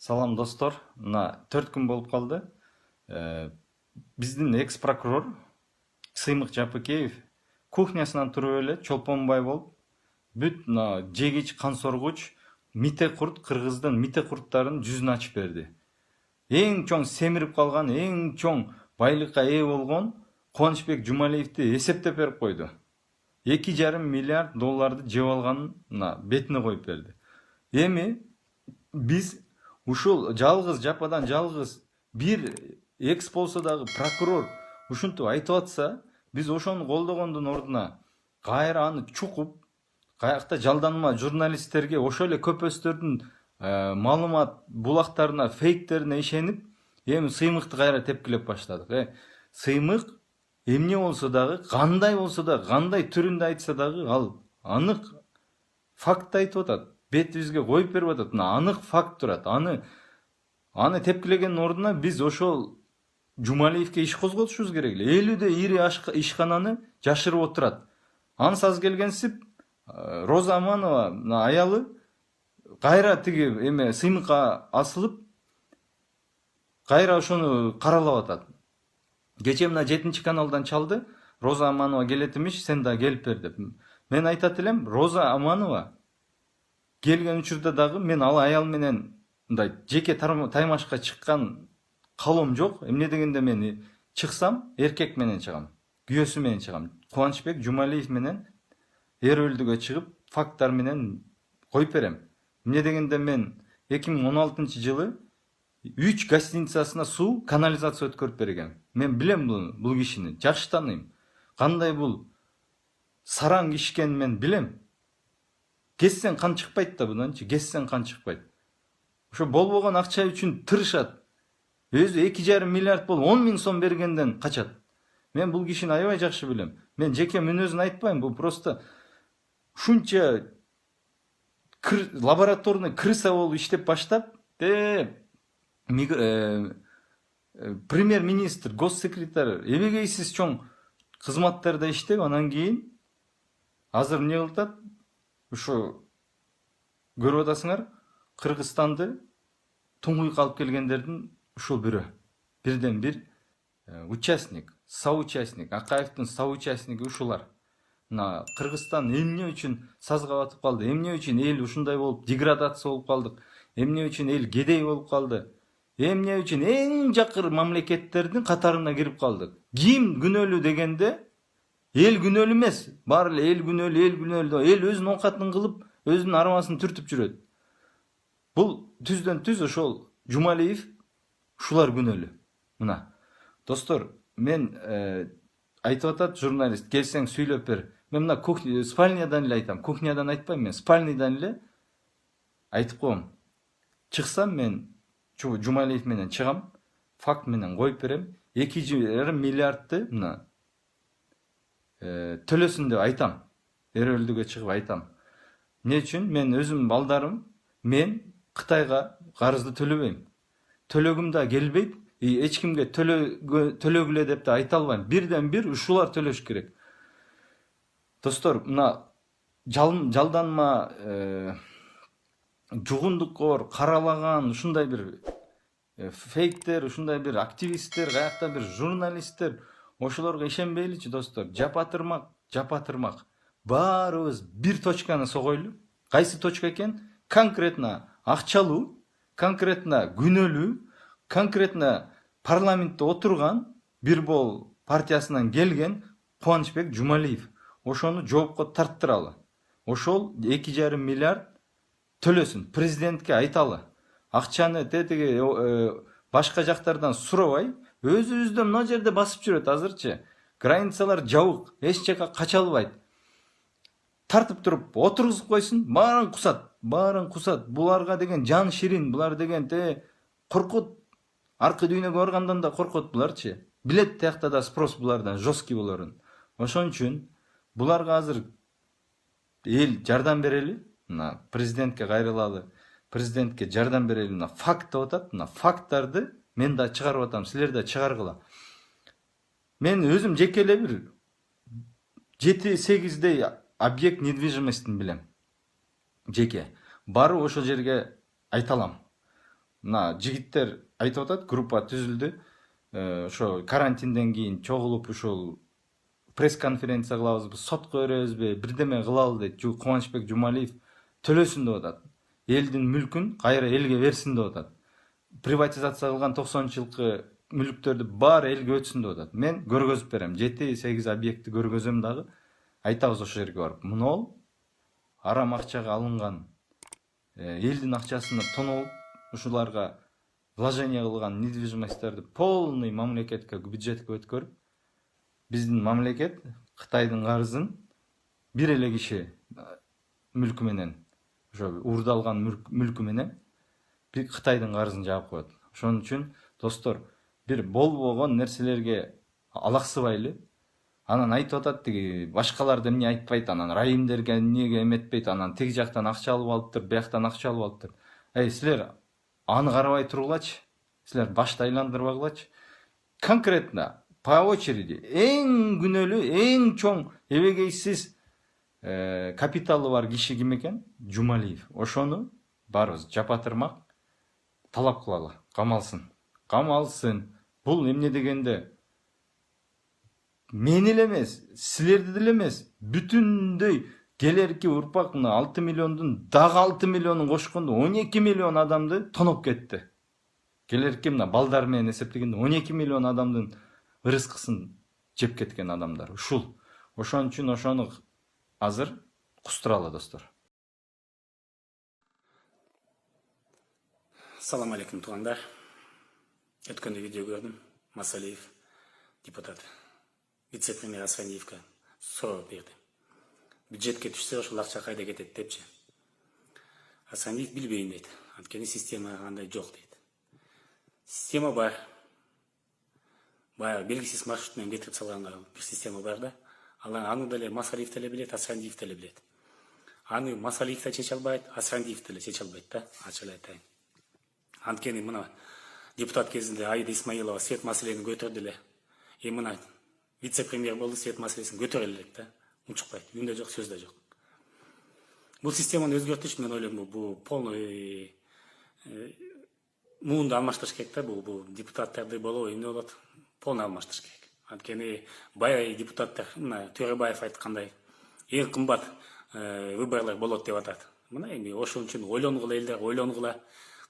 Салам достор, мына 4 күн болуп калды. Биздин экс прокурор Сыймык Жапыкеев кухнясынан туруп эле чолпонбай болуп, бүт мына жегич, кан соргуч, мите курт, кыргыздын мите курттарын жүзүн ачып берди. Эң чоң семирип калган, эң чоң байлыкка ээ болгон Кубанычбек Жумалиевди эсептеп берип койду. 2,5 миллиард долларды жеп алганын мына бетине коюп берди. Эми биз ушул жалгыз жападан жалгыз бир экс болсо дагы прокурор ушинтип айтып атса, биз ошону колдогондун ордуна кайра аны чукуп, каякта жалданма журналисттерге, ошол эле көпөстөрдүн маалымат булактарына, фейктерине ишенип, эми Сыймыкты кайра тепкилеп баштадык. Сыймык эмне болсо дагы, кандай болсо дагы, кандай түрүндө айтса дагы, ал анык фактты айтып атат. Бетибизге коюп берип атат. Анык факт турат. Аны тепкилегендин ордуна биз ошол Жумалиевге иш козготушубуз керек эле. Элүүдөй ири ишкананы жашырып отурат. Ансаз келгенсип Роза Аманова аялы кайра тиги эме Сыймыкка асылып, кайра ошону каралап атат. Кече мына 7 каналдан чалды. Роза Аманова келет имиш, сен да келип бер деп. Мен айтат элем, Роза Аманова келген учурда дагы мен ал аял менен мындай жеке таймашка чыккан калоом жок. Эмне дегенде мен чыксам, эркек менен чыгам, күйөөсү менен чыгам. Кубанычбек Жумалиев менен эр-өлдүгө чыгып, факттар менен коюп берем. Эмне дегенде мен 2016 жылы 3 гостиницасына суу, канализация өткөрүп бергем. Мен билем бул кишини, жакшы тааныйм. Кандай бул сараң киши экенин мен билем. Кессен кан чыкпайт да бунанчы, кессен кан чыкпайт. Ошо болбогон акча үчүн тырышат. Өзү 2,5 миллиард болуп 10 000 сом бергенден качат. Мен бул кишини аябай жакшы билем. Мен жеке мүнөзүн айтпайм, бул просто ушунча лабораторный крыса болуп иштеп баштап, премьер-министр, госсекретарь, эбегейсиз чоң кызматтарда иштеп, анан кийин азыр эмне кылып атат? Ушо көрүп атасыңар, Кыргызстанды туңгуйга алып келгендердин ушул бирөө. Бирден бир участник, соучастник, Акаевдин соучастниги ушулар. Мына Кыргызстан эмне үчүн сазга батып калды? Эмне үчүн эл ушундай болуп деградация болуп калдык? Эмне үчүн эл кедей болуп калды? Эмне үчүн эң жакыр мамлекеттердин катарына кирип калдык? Ким күнөөлүү дегенде эл күнөөлүү эмес. Баары эле эл күнөөлүү. Эл өзүнүн оокатын кылып, өзүнүн арбасын түртүп жүрөт. Бул түздөн түз ошол Жумалиев ушулар күнөөлүү. Мына достор, мен айтып атат журналист, келсең сүйлөп бер. Мен мына спальнядан эле айтам. Кухнядан айтпайм, мен спальнядан эле айтып коем. Чыксам мен Жумалиев менен чыгам, факт менен коюп берем. 2,5 миллиардты мына төлөсүн деп айтам. Эр-өлдүгө чыгып айтам. Эмне үчүн? Мен өзүм балдарым, мен Кытайга карызды төлөбөйм. Төлөгүм да келбейт. Эч кимге төлөгүлө деп да айта албайм. Бирден бир ушулар төлөш керек. Достор, мына жалданма жугундуккор, каралаган ушундай бир фейктер, ушундай бир активисттер, каякта бир журналисттер, ошолорго ишенбейличи достор. Жапатырмак. Баарыбыз бир точканы согойлу. Кайсы точка экен? Конкретно акчалуу, конкретно күнөөлүү, конкретно парламентте отурган бир бол партиясынан келген Кубанычбек Жумалиев. Ошону жоопко тарттыралы. Ошол 2,5 миллиард төлөсүн, президентке айталы. Акчаны тетиги башка жактардан сурабай, өзүбүздө мына жерде басып жүрөт азырчы. Границалар жабык, эч жака кача албайт. Тартып туруп отургузуп койсун, баарын кусат. Буларга деген жан ширин, булар деген коркут. Аркы дүйнөгө баргандан да коркот буларчы. Билет тиякта да спрос булардан жесткий болорун. Ошон үчүн буларга азыр эл жардам берели. Мына президентке кайрылалы. Президентке жардам берели. Мына факт деп атат. Мына факттарды мен да чыгарып атам, силер да чыгаргыла. Мен өзүм жеке эле бир 7-8дей объект недвижимостин билем. Жеке. Бары ошол жерге айта алам. мына жигиттер айтып атат, группа түзүлдү. Ошо карантинден кийин чогулуп ушул пресс-конференция кылабызбы, сотко беребизби, бирдеме кылалы дейт. Кубанычбек Жумалиев төлөсүн деп атат. Элдин мүлкүн кайра элге берсин деп атат. Приватизация кылган 90-жылкы мүлктөрдү баары элге өтсүн деп атат. Мен көргөзүп берем. 7-8 объектти көргөзөм дагы. Айтабыз ошол жерге барып. Мына арам акчага алынган, элдин акчасына тоноп, ушуларга вложение кылган недвижимостьтерди полный мамлекетке, бюджетке өткөрүп, биздин мамлекет Кытайдын карызын бир эле киши мүлкү менен, ошо уурдалган мүлкү менен Кытайдын карызын жаап коет. Ошон үчүн достор, бир болбогон нерселерге алаксыбайлы. Анан айтып атат тиги башкалар эмне айтпайт, анан райымдерге эмнеге эметпейт, анан тиги жактан акча алып алыптыр, бияктан акча алып алыптыр. Силер аны карабай тургулачы. Силер башты айландырбагылачы. Конкретно по очереди эң күнөөлүү, эң чоң эбегейсиз капиталы бар киши ким экен? Жумалиев. Ошону барыбыз жапатырмак талап кылалы. Камалсын. Камалсын. Бул эмне дегенде мени эле эмес, силерди деле эмес, бүтүндөй келерки урпак мына 6 миллиондун дагы 6 миллионун кошкондо 12 миллион адамды тоноп кетти. Келерки мына балдар менен эсептегенде 12 миллион адамдын ырыскысын жеп кеткен адамдар. Ушул. Ошон үчүн ошону азыр кустуралы достор. Салам алейкум туугандар. Өткөндө видео көрдүм. Масалиев депутат, вице-премьер Асаниевке суроо берди. Бюджетке түшсө ошол акча кайда кетет депчи. Асаниев билбейм дейт. Анткени система андай жок дейт. Система бар. Баягы белгисиз маршрут менен кетирип салганга бир система бар да. Аны деле Масалиев деле билет, Асаниев деле билет. Аны Масалиев да чече албайт, Асаниев деле чече албайт да, ачык айтайын. Анткени мына депутат кезинде Аида Исмаилова свет маселени көтөрдү эле. Мына вице-премьер болду, свет маселесин көтөрө элек да. Унчукпайт, үйүндө жок, сөздө жок. Бул системаны өзгөртүш, мен ойлойм, бул полный муунду алмаштырыш керек да, бул депутаттарды болобу, эмне болот, полный алмаштырыш керек. Анткени бай депутаттар, мына Төрөбаев айткандай, эң кымбат выборлор болот деп атат. Мына эми ошон үчүн ойлонгула элдер, ойлонгула.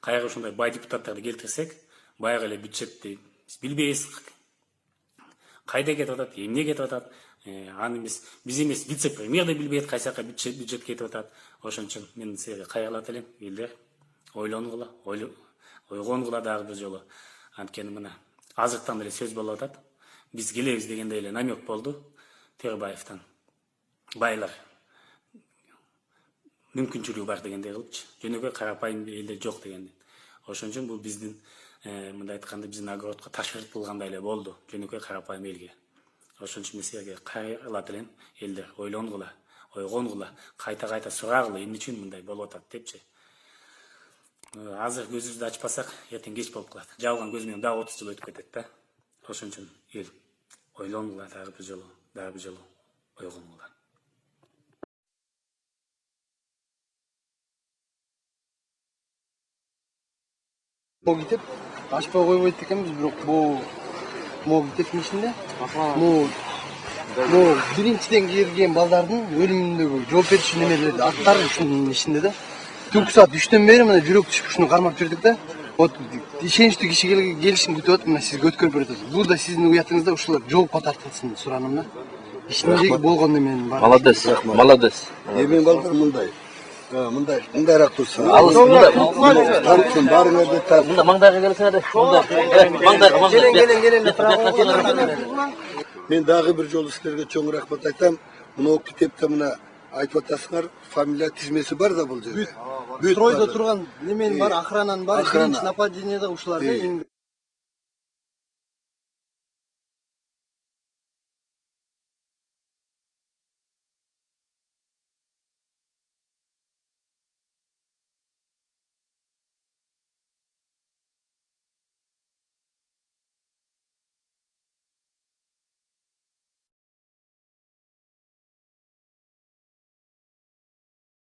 Кайра ушундай бай депутаттарды келтирсек, баягы эле бюджетти билбейбиз. Кайда кетип атат, эмне кетип атат? Аны биз эмес, вице-премьер да билбейт, кайсы жака бюджет кетип атат. Ошон үчүн мен силерге кайрылат элем, элдер, ойлонгула, ойгонгула дагы бир жолу. Анткени мына азыртан эле сөз болуп атат. Биз келебиз дегенде эле намек болду Төрөбаевтан. Байлар мүмкүнчүлүгү бар дегендей кылыпчы. Жөнөкөй карапайым элде жок дегендей. Ошон үчүн бул биздин мындай айтканда биздин огородко таш кылгандай эле болду. Жөнөкөй карапайым элге. Ошон үчүн мен силерге кайрылат элем, элдер, ойлонгула, ойгонгула, кайта сурагыла, эмне үчүн мындай болуп атат депчи. Азыр көзүбүздү ачпасак, эртең кеч болуп калат. Жабылган көз менен дагы 30 жыл өтүп кетет да. Ошон үчүн эл ойлонгула дагы бир жолу ойгонгула. Кетип ачпай койбойт экенбиз, бирок могу кетиптин ичинде могу биринчиден келген балдардын өлүмүндөгү жооп берүүчү немелерди аттары ушунун ичинде да. Түнкү саат 3төн бери мына жүрөк түшүп ушуну кармап жүрдүк да. Вот ишеничтүү киши келишин күтүп атып, мына сизге өткөрүп берет. Бул да сиздин уятыңызда ушулар жоопко тартылсын сураным да. Ичиндеги болгон неменин бар. Молодец. Эми балдар мындайраак турсун. Тарттын баарыңарды тарт. Мында маңдайга келсеңер, маңдайга. Мен дагы бир жолу силерге чоң рахмат айтам. Мына китепте мына айтып атасыңар, фамилия тизмеси бар да бул жерде. Стройдо турган немен бар, охрананын бар, биринчи нападениеде ушуларда